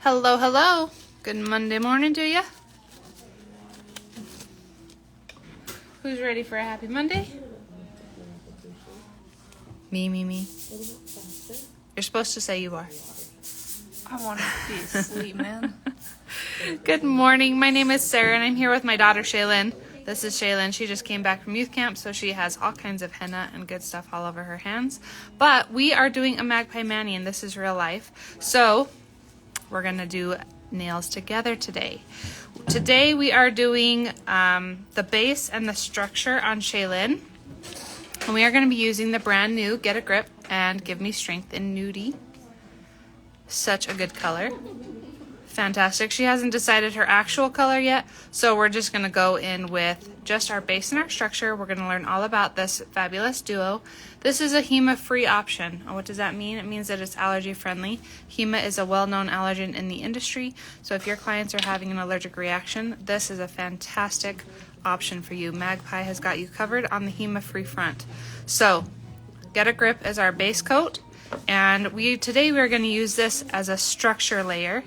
Hello, hello. Good Monday morning to you. Who's ready for a happy Monday? Me. You're supposed to say you are. I want to be asleep, man. Good morning. My name is Sarah, and I'm here with my daughter, Shaylin. This is Shaylin. She just came back from youth camp, so she has all kinds of henna and good stuff all over her hands. But we are doing a Magpie Mani, and this is real life. So we're going to do nails together today. Today we are doing the base and the structure on Shaylin. And we are going to be using the brand new Get a Grip and Give Me Strength in Nudie. Such a good color. Fantastic. She hasn't decided her actual color yet, so we're just going to go in with just our base and our structure. We're going to learn all about this fabulous duo. This is a HEMA-free option. What does that mean? It means that it's allergy-friendly. HEMA is a well-known allergen in the industry, so if your clients are having an allergic reaction, this is a fantastic option for you. Magpie has got you covered on the HEMA-free front. So, Get a Grip is our base coat, and today we're going to use this as a structure layer.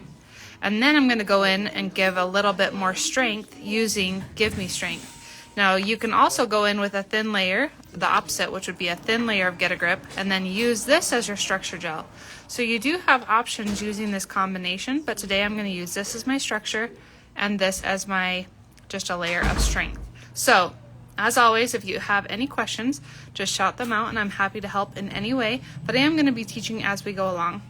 And then I'm going to go in and give a little bit more strength using Give Me Strength. Now you can also go in with a thin layer, the opposite, which would be a thin layer of Get a Grip, and then use this as your structure gel. So you do have options using this combination, but today I'm going to use this as my structure and this as my just a layer of strength. So as always, if you have any questions, just shout them out and I'm happy to help in any way, but I am going to be teaching as we go along.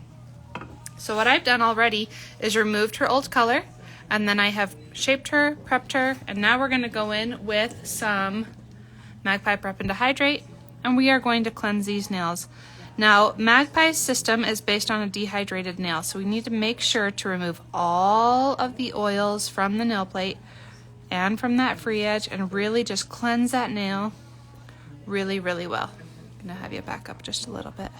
So what I've done already is removed her old color, and then I have shaped her, prepped her, and now we're going to go in with some Magpie Prep and Dehydrate, and we are going to cleanse these nails. Now, Magpie's system is based on a dehydrated nail, so we need to make sure to remove all of the oils from the nail plate and from that free edge and really just cleanse that nail really, really well. I'm going to have you back up just a little bit.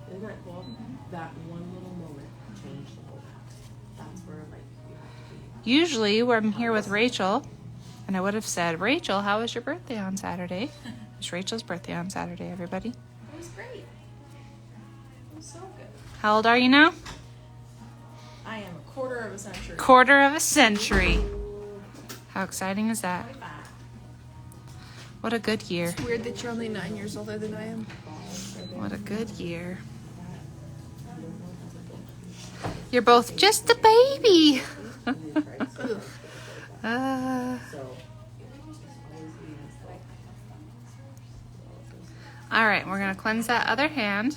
Isn't that cool? That one little moment changed the whole house. That's where, like, you have to be. Usually I'm here with Rachel, and I would have said, Rachel, how was your birthday on Saturday? It's Rachel's birthday on Saturday, everybody. It was great. It was so good. How old are you now? I am a quarter of a century. Quarter of a century. How exciting is that? What a good year. It's weird that you're only 9 years older than I am. What a good year. You're both just a baby. All right, we're going to cleanse that other hand.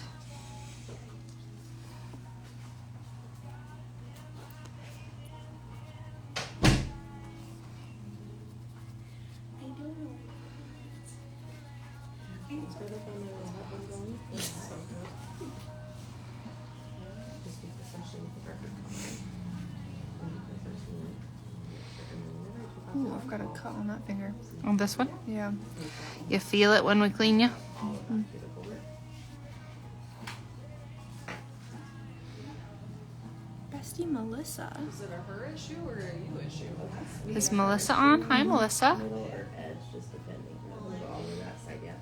Ooh, I've got a cut on that finger. On this one? Yeah. You feel it when we clean you? Mm-hmm. Bestie Melissa. Is it a her issue or a you issue? Is Melissa on? Hi, Melissa. Middle or edge, just depending. I'm gonna go all the way to that side, yeah.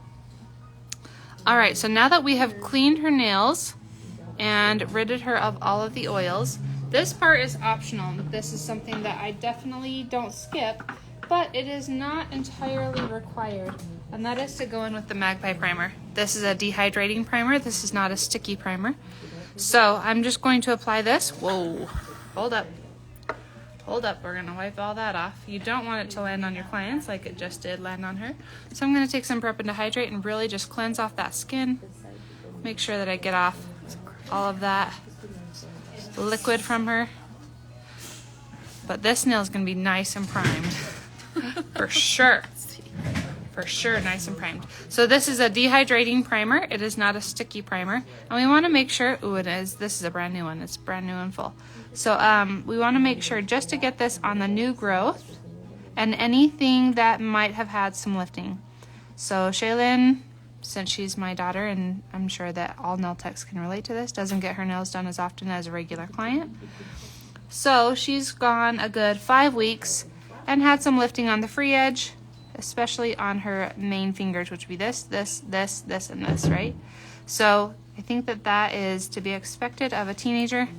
All right, so now that we have cleaned her nails and ridded her of all of the oils, this part is optional. This is something that I definitely don't skip, but it is not entirely required, and that is to go in with the Magpie Primer. This is a dehydrating primer. This is not a sticky primer. So I'm just going to apply this. Whoa, hold up. Hold up, we're gonna wipe all that off. You don't want it to land on your clients like it just did land on her. So I'm gonna take some Prep and Dehydrate and really just cleanse off that skin. Make sure that I get off all of that liquid from her. But this nail is gonna be nice and primed. For sure. For sure, nice and primed. So this is a dehydrating primer. It is not a sticky primer. And we wanna make sure, ooh, it is, this is a brand new one. It's brand new and full. So we wanna make sure just to get this on the new growth and anything that might have had some lifting. So Shaylin, since she's my daughter, and I'm sure that all nail techs can relate to this, doesn't get her nails done as often as a regular client. So she's gone a good 5 weeks and had some lifting on the free edge, especially on her main fingers, which would be this, and this, right? So I think that that is to be expected of a teenager.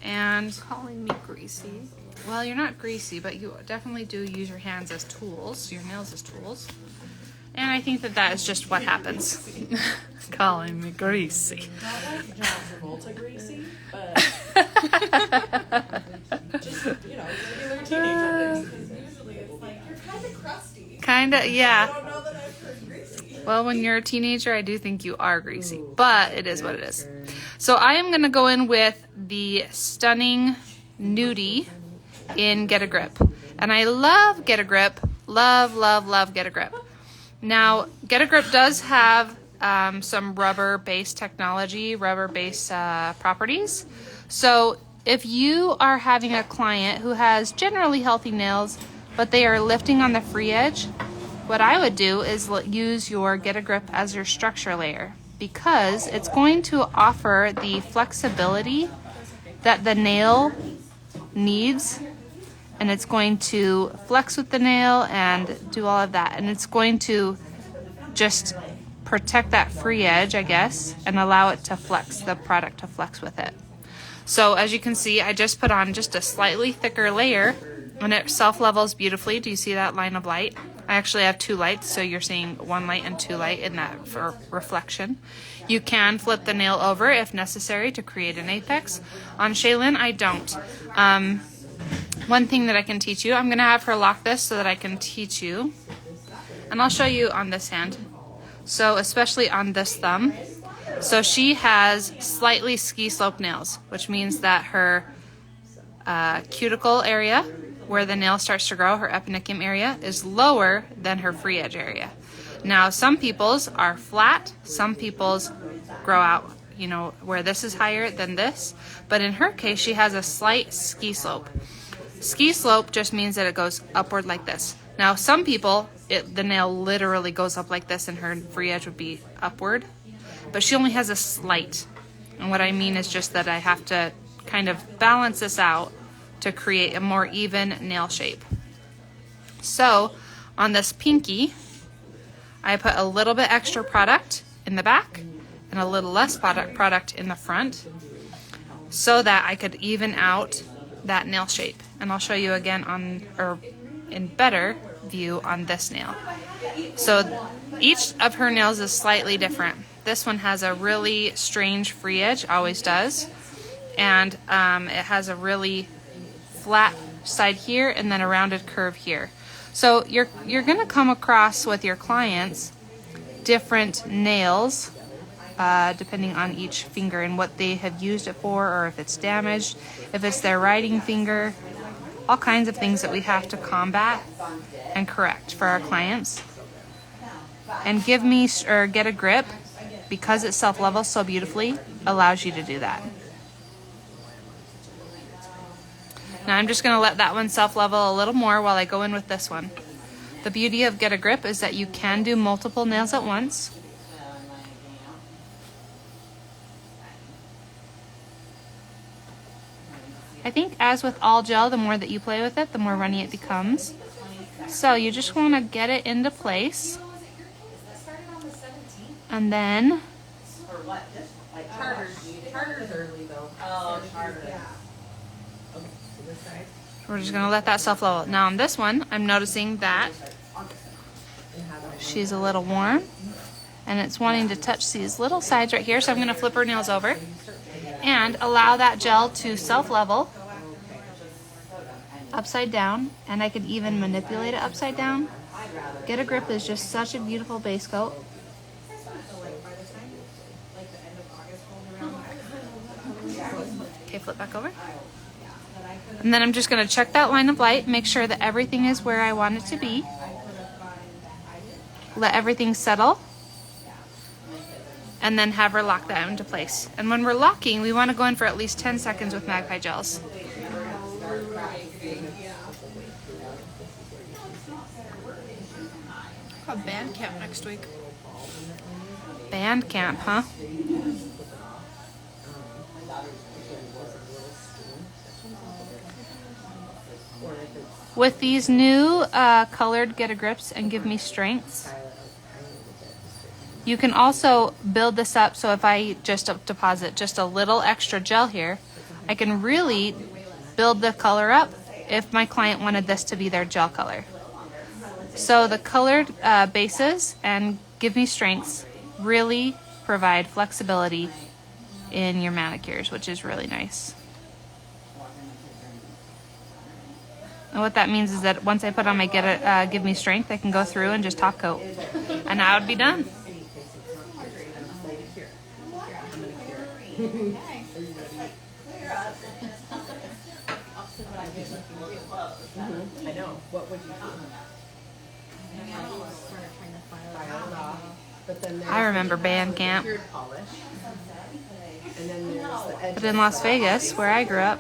And Calling me greasy. well, you're not greasy, but you definitely do use your hands as tools, your nails as tools. And I think that that is just what happens. Calling me greasy. Not like John Travolta greasy, but just, you know, regular teenager things. Because usually it's like, you're kind of crusty. Kinda, I yeah. don't know that I've heard greasy. Well, when you're a teenager, I do think you are greasy, but it is what it is. So I am going to go in with the Stunning Nudie in Get a Grip. And I love Get a Grip. Love, love, love Get a Grip. Now, Get a Grip does have some rubber-based technology, rubber-based properties. So if you are having a client who has generally healthy nails, but they are lifting on the free edge, what I would do is use your Get a Grip as your structure layer, because it's going to offer the flexibility that the nail needs, and it's going to flex with the nail and do all of that, and it's going to just protect that free edge, I guess, and allow it to flex, the product to flex with it. So as you can see, I just put on just a slightly thicker layer, and it self-levels beautifully. Do you see that line of light? I actually have two lights, so you're seeing one light and two light in that for reflection. You can flip the nail over if necessary to create an apex. On Shaylin, I don't. One thing that I can teach you, I'm going to have her lock this so that I can teach you. And I'll show you on this hand. So especially on this thumb. So she has slightly ski slope nails, which means that her cuticle area, where the nail starts to grow, her epinicium area, is lower than her free edge area. Now, some people's are flat, some people's grow out, you know, where this is higher than this. But in her case, she has a slight ski slope. Ski slope just means that it goes upward like this. Now, some people, the nail literally goes up like this and her free edge would be upward. But she only has a slight. And what I mean is just that I have to kind of balance this out to create a more even nail shape. So on this pinky, I put a little bit extra product in the back and a little less product in the front so that I could even out that nail shape. And I'll show you again in better view on this nail. So each of her nails is slightly different. This one has a really strange free edge, always does. And it has a really flat side here and then a rounded curve here. So you're going to come across with your clients different nails depending on each finger and what they have used it for, or if it's damaged, if it's their writing finger, all kinds of things that we have to combat and correct for our clients. And Get a Grip, because it self-levels so beautifully, allows you to do that. Now I'm just going to let that one self-level a little more while I go in with this one. The beauty of Get a Grip is that you can do multiple nails at once. I think as with all gel, the more that you play with it, the more runny it becomes. So you just want to get it into place. And then Charter's early though. Oh, Charter. Yeah. Okay, so this side. we're just going to let that self-level. Now on this one, I'm noticing that she's a little warm and it's wanting to touch these little sides right here. So I'm going to flip her nails over and allow that gel to self-level upside down, and I could even manipulate it upside down. Get a Grip is just such a beautiful base coat. Okay, flip back over. And then I'm just going to check that line of light, make sure that everything is where I want it to be. Let everything settle. And then have her lock that into place. And when we're locking, we want to go in for at least 10 seconds with Magpie gels. A band camp next week. Band camp, huh? With these new colored Get a Grips and Give Me Strengths, You can also build this up, so if I just deposit just a little extra gel here, I can really build the color up if my client wanted this to be their gel color. So the colored bases and Give Me Strengths really provide flexibility in your manicures, which is really nice. And what that means is that once I put on my Give Me Strength, I can go through and just top coat. And I would be done. I know. What would you do? File it off. But then I remember band camp. cured polish. And then there's the edge. But in Las Vegas, where I grew up,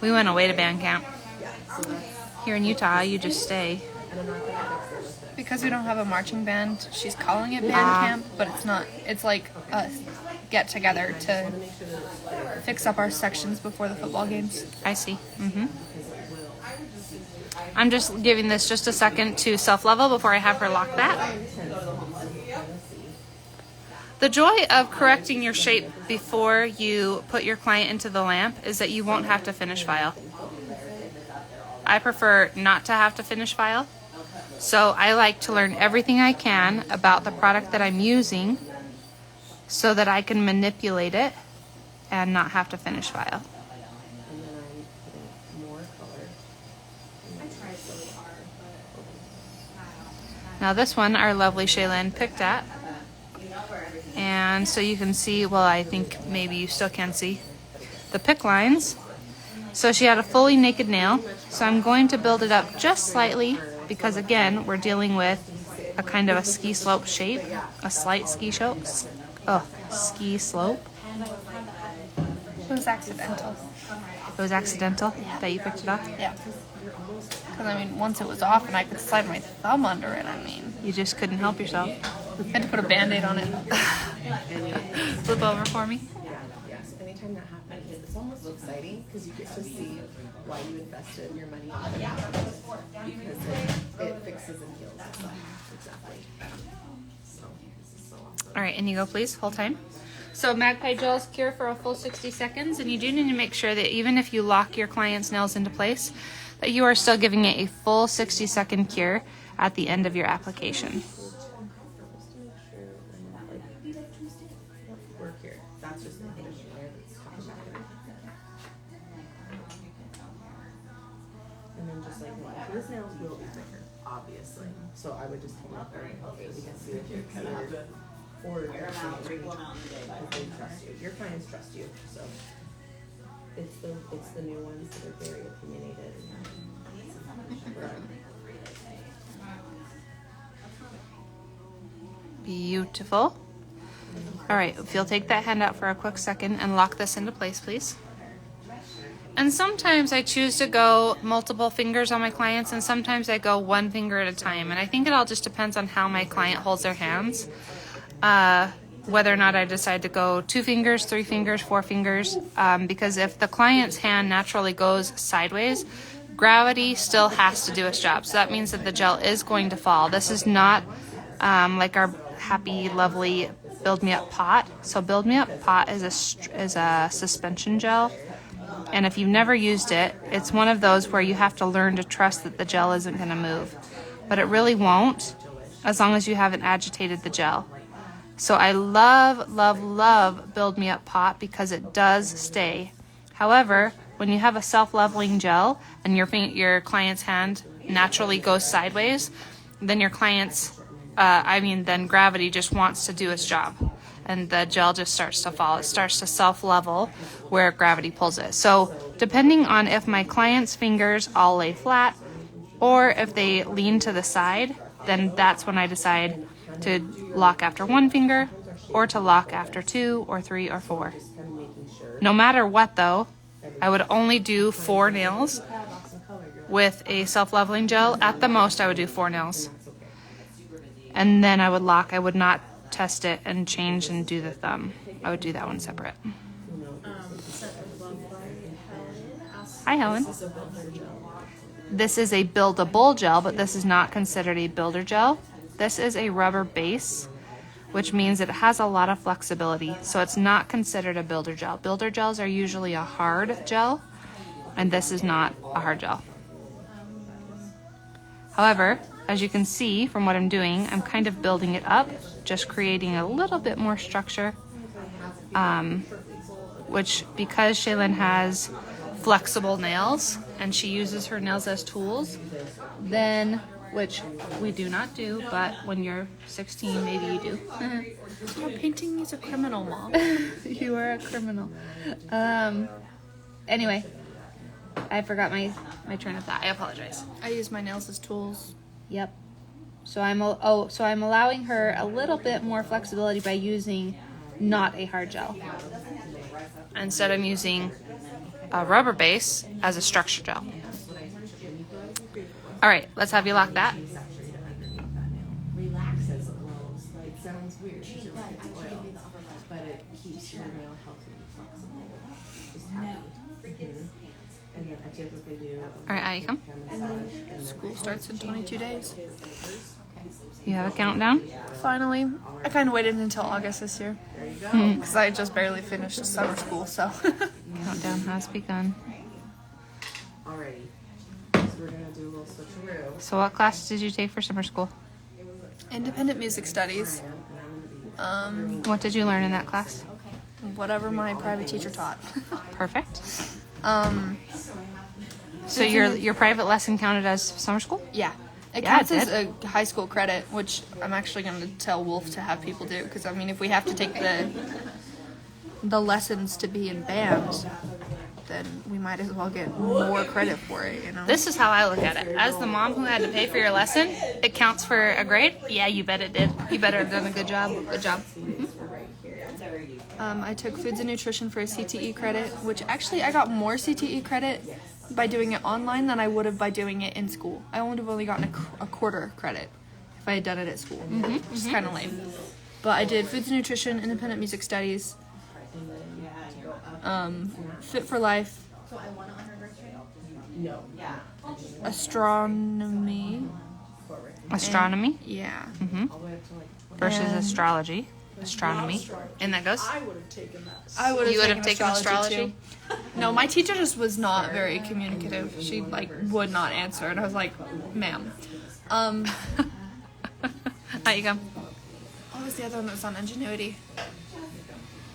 we went away to band camp. Yeah, so that's, Here in Utah, you just stay. and I'm not gonna fix it with it. Because we don't have a marching band, she's calling it band camp, but it's not. It's like a get together to fix up our sections before the football games. I see. I'm just giving this just a second to self-level before I have her lock that. The joy of correcting your shape before you put your client into the lamp is that you won't have to finish file. I prefer not to have to finish file. So I like to learn everything I can about the product that I'm using so that I can manipulate it and not have to finish file. And then I'm putting more color. Now this one, our lovely Shaylin picked at. And so you can see, well, I think maybe you still can see the pick lines. So she had a fully naked nail. So I'm going to build it up just slightly because again, we're dealing with a kind of a ski slope shape, a slight ski slope. Ski slope. It was accidental. It was accidental that you picked it off? Yeah. Because I mean, once it was off and I could slide my thumb under it, I mean, You just couldn't help yourself. I had to put a band-aid on it. Flip over for me. Yes, anytime that happens, it's almost exciting because you get to see why you invested your money on it. Because it fixes and heals itself. Exactly. So, this is so awesome. All right, and you go please, whole time. So Magpie gels cure for a full 60 seconds, and you do need to make sure that even if you lock your client's nails into place, that you are still giving it a full 60-second cure at the end of your application. Work here. That's just the conditioner that's coming back in. And then just like his nails will be thicker, obviously. So I would just hold up there and help you can see if you're colored or if you're because they trust you. Your clients trust you, so it's the new ones that are very opinionated. Beautiful. All right, if you'll take that hand out for a quick second and lock this into place, please. And sometimes I choose to go multiple fingers on my clients, and sometimes I go one finger at a time. And I think it all just depends on how my client holds their hands. Whether or not I decide to go 2 fingers, 3 fingers, 4 fingers, because if the client's hand naturally goes sideways, gravity still has to do its job. So that means that the gel is going to fall. This is not like our happy, lovely Build Me Up pot. So Build Me Up pot is a suspension gel. And if you've never used it, it's one of those where you have to learn to trust that the gel isn't going to move. But it really won't, as long as you haven't agitated the gel. So I love, love, love Build Me Up pot because it does stay. However, when you have a self-leveling gel and your client's hand naturally goes sideways, then your client's, then gravity just wants to do its job. And the gel just starts to fall. It starts to self-level where gravity pulls it. So depending on if my client's fingers all lay flat or if they lean to the side, then that's when I decide to lock after 1 finger or to lock after 2 or 3 or 4. No matter what though, I would only do 4 nails with a self-leveling gel. At the most I would do 4 nails. And then I would lock. I would not test it and change and do the thumb. I would do that one separate. Hi Helen. This is a buildable gel, but this is not considered a builder gel. This is a rubber base which means it has a lot of flexibility. So it's not considered a builder gel. Builder gels are usually a hard gel, and this is not a hard gel. However, as you can see from what I'm doing, I'm kind of building it up, just creating a little bit more structure, which, because Shaylin has flexible nails and she uses her nails as tools, then, which we do not do, but when you're 16, maybe you do. Well, painting is a criminal, Mom. You are a criminal. Anyway, I forgot my train of thought. I apologize. I use my nails as tools. Yep. So I'm allowing her a little bit more flexibility by using not a hard gel. Instead, I'm using a rubber base as a structure gel. All right, let's have you lock that. Relaxes blows. It sounds weird because it's oil, but it keeps your nail healthy and flexible. Just happy. And then I typically do. All right, Ayy, come. School starts in 22 days. You have a countdown? Finally. I kind of waited until August this year. There you go. Because I just barely finished summer school, so. Countdown has begun. Alrighty. So we're gonna do a little switcheroo. So what class did you take for summer school? Independent music studies. What did you learn in that class? Whatever my private teacher taught. Perfect. So It's your private lesson counted as summer school? Yeah. It Yeah, counts it as a high school credit, which I'm actually going to tell Wolf to have people do. Because, I mean, if we have to take the lessons to be in band, then we might as well get more credit for it, you know? This is how I look at it. As the mom who had to pay for your lesson, it counts for a grade? Yeah, you bet it did. You better have done a good job. Good job. I took foods and nutrition for a CTE credit, which actually I got more CTE credit by doing it online than I would have by doing it in school. I would have only gotten a quarter credit if I had done it at school, which is kind of lame. But I did foods and nutrition, independent music studies, fit for life, astronomy. Astronomy Yeah. versus And- astrology. Astronomy. And that goes? I would You would have taken astrology? too. No, my teacher just was not very communicative. She would not answer, and I was like, "Ma'am." Out you go. What was the other one that was on ingenuity?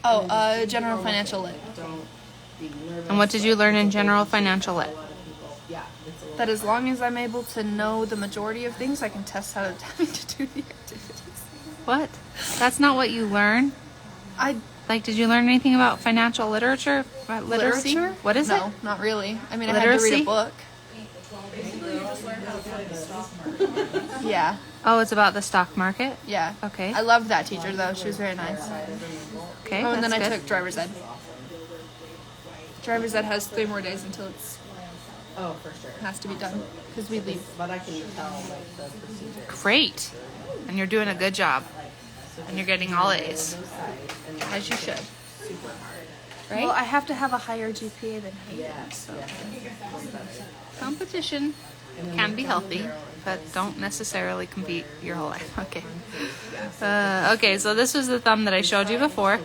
Oh, general financial lit. And what did you learn in general financial lit? That as long as I'm able to know the majority of things, I can test how to do the activities. What? That's not what you learn? Did you learn anything about financial literature? About literacy? Literature? What is No, it? not really. I mean, I had to read Literacy? a book. Yeah, Oh, it's about the stock market? yeah. Okay. I loved that teacher though. She was very nice. Okay, Oh, and then that's I good. took driver's ed. Driver's ed has 3 more days until it's Oh, for sure. has to be done because we leave. But I can tell the procedure. Great. And you're doing a good job. And you're getting all A's. As you should. Right? Well, I have to have a higher GPA than him. So. Competition can be healthy, but don't necessarily compete your whole life. Okay. Okay, so this was the thumb that I showed you before.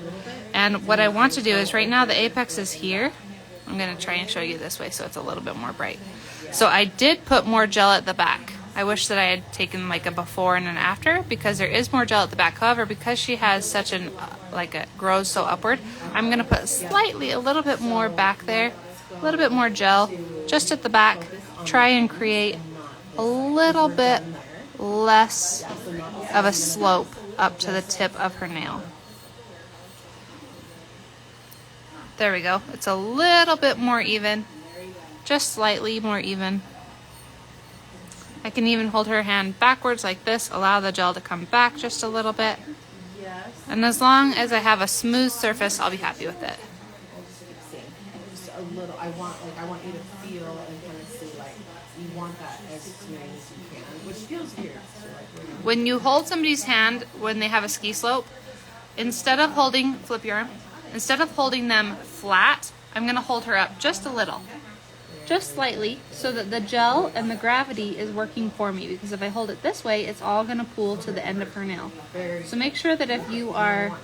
And what I want to do is right now the apex is here. I'm going to try and show you this way so it's a little bit more bright. So I did put more gel at the back. I wish that I had taken like a before and an after because there is more gel at the back. However, because she has such an, it grows so upward, I'm going to put a little bit more back there, a little bit more gel just at the back. Try and create a little bit less of a slope up to the tip of her nail. There we go. It's a little bit more even, just slightly more even. I can even hold her hand backwards like this, allow the gel to come back just a little bit. Yes. And as long as I have a smooth surface, I'll be happy with it. Just a little. I want you to feel and kind of see you want that as smooth as you can, which feels weird. So When you hold somebody's hand when they have a ski slope, instead of holding them flat, I'm going to hold her up just a little. just slightly, so that the gel and the gravity is working for me, because if I hold it this way, it's all going to pool to the end of her nail. So make sure that if you are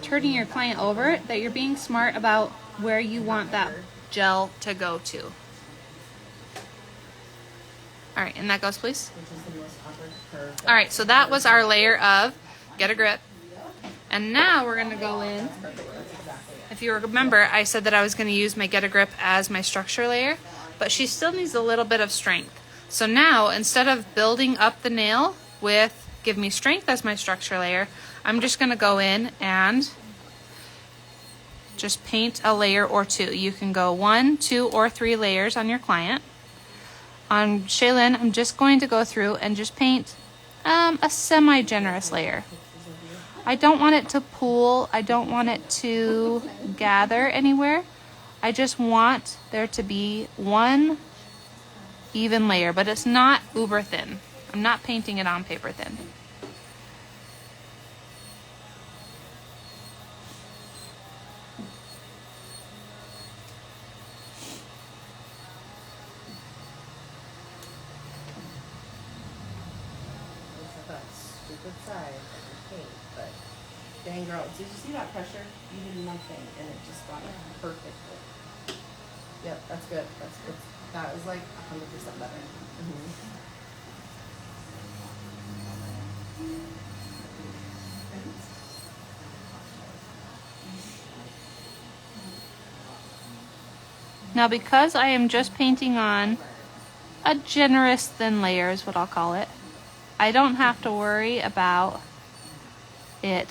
turning your client over, that you're being smart about where you want that gel to go to. Alright, and that goes, please. Alright, so that was our layer of Get a Grip. And now we're going to go in. If you remember, I said that I was going to use my Get a Grip as my structure layer, but she still needs a little bit of strength. So now, instead of building up the nail with Give Me Strength as my structure layer, I'm just going to go in and just paint a layer or two. You can go 1, 2, or 3 layers on your client. On Shaylin, I'm just going to go through and just paint a semi-generous layer. I don't want it to pool. I don't want it to gather anywhere. I just want there to be one even layer, but it's not uber thin. I'm not painting it on paper thin. Stupid side of the paint, but dang girl, did you see that pressure? You did nothing and it just got it perfectly. Yep, that's good. That's good. That was like 100% better. Now, because I am just painting on a generous thin layer is what I'll call it, I don't have to worry about it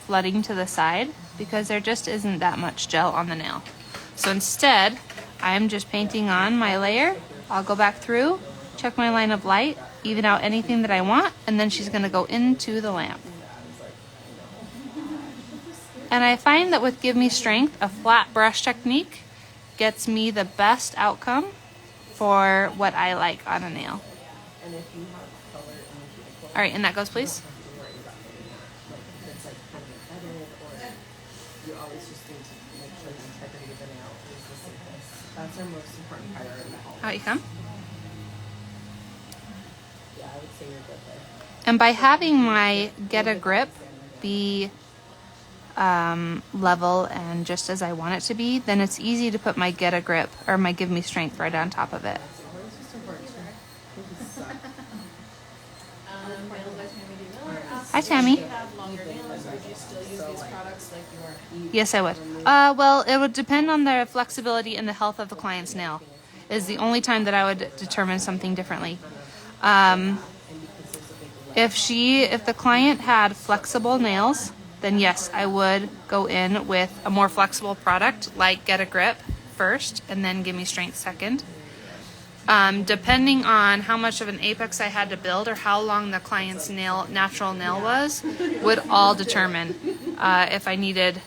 flooding to the side because there just isn't that much gel on the nail. So instead, I'm just painting on my layer. I'll go back through, check my line of light, even out anything that I want, and then she's going to go into the lamp. And I find that with Give Me Strength, a flat brush technique gets me the best outcome for what I like on a nail. All right, and that goes, please. That's our most important priority. Out you come. Yeah, I would say you're good there. And by having my Get a Grip be level and just as I want it to be, then it's easy to put my Get a Grip or my Give Me Strength right on top of it. Hi, Tammy. Yes, I would. Well, it would depend on the flexibility and the health of the client's nail. Is the only time that I would determine something differently. If the client had flexible nails, then yes, I would go in with a more flexible product like Get a Grip first and then Give Me Strength second. Depending on how much of an apex I had to build or how long the client's natural nail was, would all determine if I needed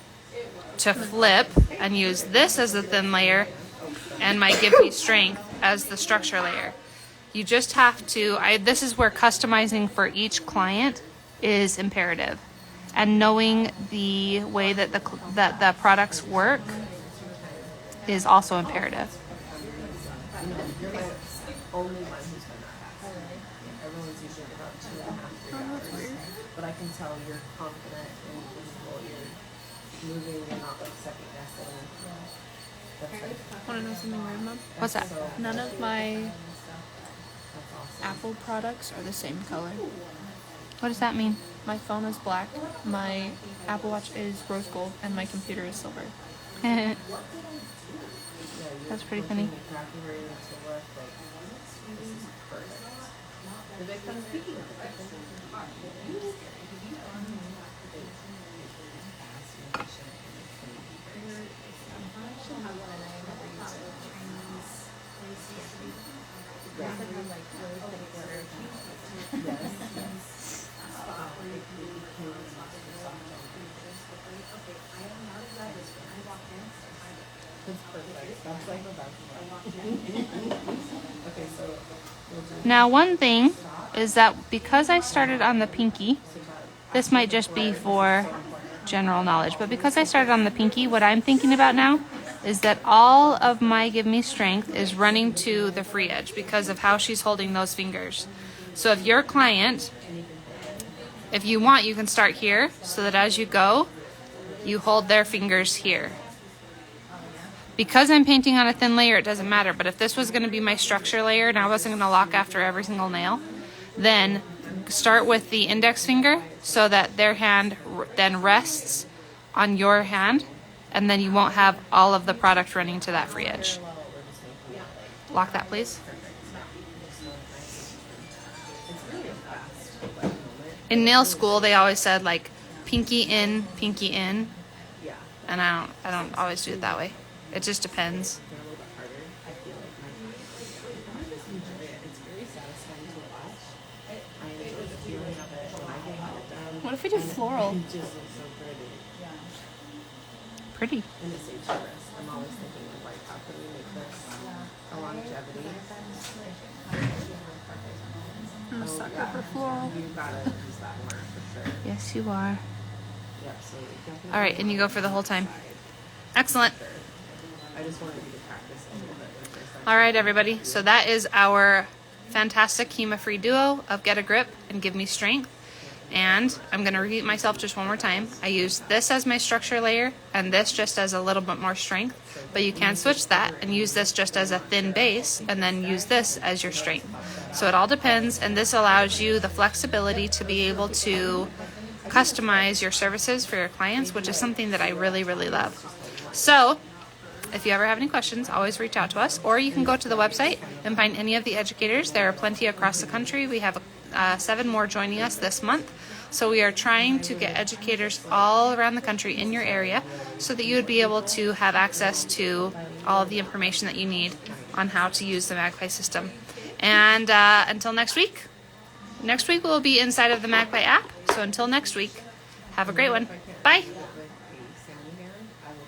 to flip and use this as the thin layer and my Give Me Strength as the structure layer. You just have to, this is where customizing for each client is imperative. And knowing the way that the products work is also imperative. You're my only one who's done that pass. Everyone's usually about 2.5 hours. But I can tell you're confident and visible. You're moving. You're not like second guessing. That's like, Want to know something weird, Mom? What's that? None of my that's awesome. Apple products are the same color. What does that mean? My phone is black, my Apple Watch is rose gold, and my computer is silver. That's pretty funny. Exactly where you need to look. Like, this is perfect. The big fun speaking of the Now, one thing is that because I started on the pinky, this might just be for general knowledge, but because I started on the pinky, what I'm thinking about now is that all of my Give Me Strength is running to the free edge because of how she's holding those fingers. So if your client, if you want, you can start here so that as you go, you hold their fingers here. Because I'm painting on a thin layer, it doesn't matter, but if this was going to be my structure layer and I wasn't going to lock after every single nail, then start with the index finger so that their hand then rests on your hand, and then you won't have all of the product running to that free edge. Lock that, please. In nail school, they always said like pinky in, and I don't always do it that way. It just depends. What if we do floral? Pretty. I'm always thinking of like, how can we make this a longevity? I'm a sucker for floral. You gotta use that more for sure. Yes, you are. Yep, so definitely. All right, and you go for the whole time. Excellent. I just wanted you to practice a little bit with this. All right, everybody. So that is our fantastic HEMA-free duo of Get a Grip and Give Me Strength. And I'm going to repeat myself just one more time. I use this as my structure layer and this just as a little bit more strength. But you can switch that and use this just as a thin base and then use this as your strength. So it all depends, and this allows you the flexibility to be able to customize your services for your clients, which is something that I really, really love. So if you ever have any questions, always reach out to us, or you can go to the website and find any of the educators. There are plenty across the country. We have 7 more joining us this month. So we are trying to get educators all around the country in your area so that you would be able to have access to all of the information that you need on how to use the Magpie system. And until next week we'll be inside of the Magpie app. So until next week, have a great one. Bye.